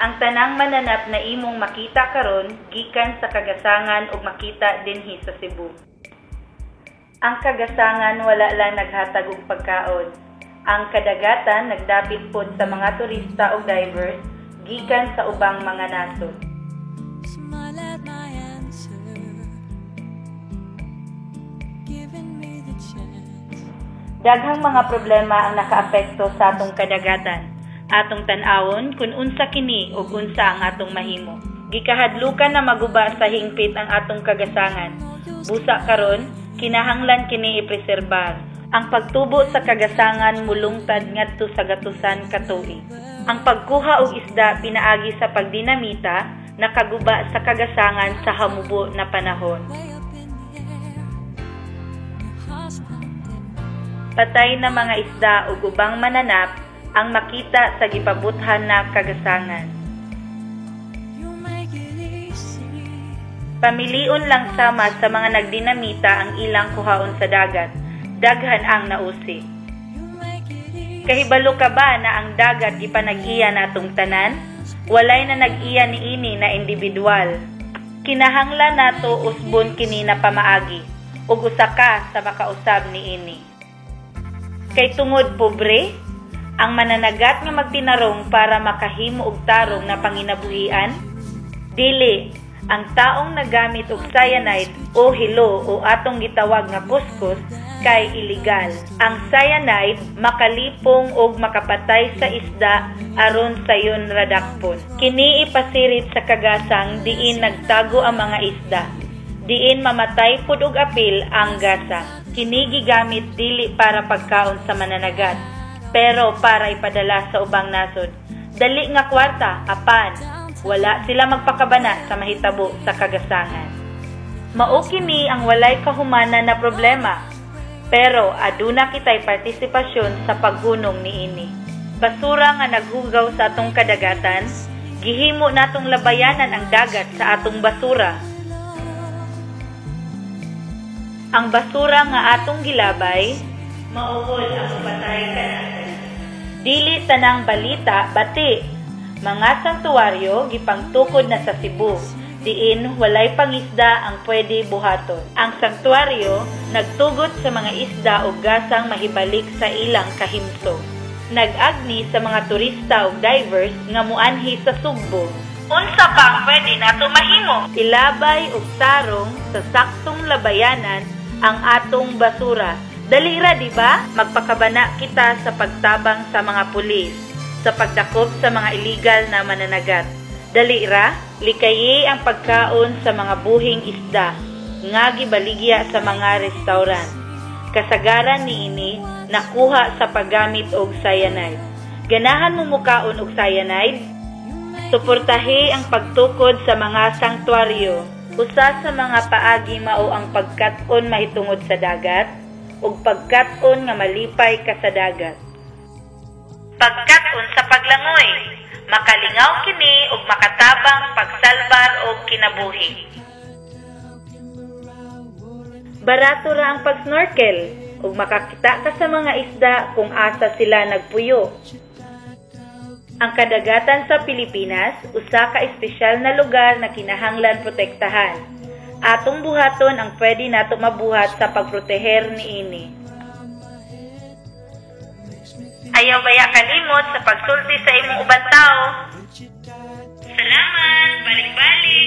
Ang tanang mananap na imong makita karon gikan sa Kagasangan ug makita dinhi sa Cebu. Ang Kagasangan wala lang naghatag og pagkaon. Ang kadagatan nagdapit pod sa mga turista ug divers gikan sa ubang mga nasod. Daghang mga problema ang nakaapekto sa atong kadagatan. Atong tan-awon kung unsa kini ug unsa ang atong mahimo. Gikahadlukan na maguba sa hingpit ang atong kagasangan. Busa karon, kinahanglan kini ipreserbar. Ang pagtubo sa kagasangan mulungtad ngadto sa gatusan ka tuig. Ang pagkuha og isda pinaagi sa pagdinamita nakaguba sa kagasangan sa hamubo na panahon. Patay na mga isda ug ubang mananap ang makita sa gipabuthan na kagasangan. Pamilion lang sama sa mga nagdinamita ang ilang kuhaon sa dagat. Daghan ang nausi. Kahibalo ka ba na ang dagat gipanag-iya natong tanan? Walay na nag-iya niini na individual. Kinahanglan nato usbon kini na pamaagi ug usa ka sa makausab niini. Kay tungod pobre, ang mananagat nga magtinarong para makahimo og tarong na panginabuhian, dili ang taong nagamit og cyanide o hilo o atong gitawag nga kuskus kay illegal. Ang cyanide makalipong og makapatay sa isda aron sayon radakpon. Kini ipasirit sa kagasang diin nagtago ang mga isda. Diin mamatay pud og apil ang gasang. Kini gigamit dili para pagkaon sa mananagat, pero para ipadala sa ubang nasod. Dali nga kwarta, apan, wala sila magpakabana sa mahitabo sa kagasangan. Mao kini ang walay kahumanan na problema, pero aduna kitay partisipasyon sa paghunong niini. Basura nga naghugaw sa atong kadagatan, gihimo natong labayanan ang dagat sa atong basura. Ang basura nga atong gilabay, mauhol ang patay kanasan. Dili tanang balita, bati. Mga santuwaryo gipangtukod na sa Cebu. Diin walay pangisda ang pwede buhaton. Ang santuwaryo nagtugot sa mga isda o gasang mahibalik sa ilang kahimso. Nag-agni sa mga turista o divers nga muanhi sa Sugbo. Unsa pa ang pwede nato mahimo? Ilabay og tarong sa saktong labayanan ang atong basura. Dalira, di ba? Magpakabana kita sa pagtabang sa mga pulis, sa pagdakop sa mga illegal na mananagat. Dalira, likayi ang pagkaon sa mga buhing isda, nga gibaligya sa mga restaurant. Kasagaran niini nakuha sa paggamit og cyanide. Ganahan mo mukaon og cyanide? Suportahi ang pagtukod sa mga sanktuaryo. Usa sa mga paagi mao ang pagkat-on mahitungod sa dagat ug pagkat-on nga malipay ka sa dagat. Pagkat-on sa paglangoy, makalingaw kini ug makatabang pagsalbar og kinabuhi. Barato ra ang pag-snorkel ug makakita ka sa mga isda kung asa sila nagpuyo. Ang kadagatan sa Pilipinas, usa ka espesyal na lugar na kinahanglan protektahan. Atong buhaton ang pwede nato mabuhat sa pagproteher niini. Ayaw baya kalimot sa pagsulti sa imong ubang tao. Salamat, balik-balik.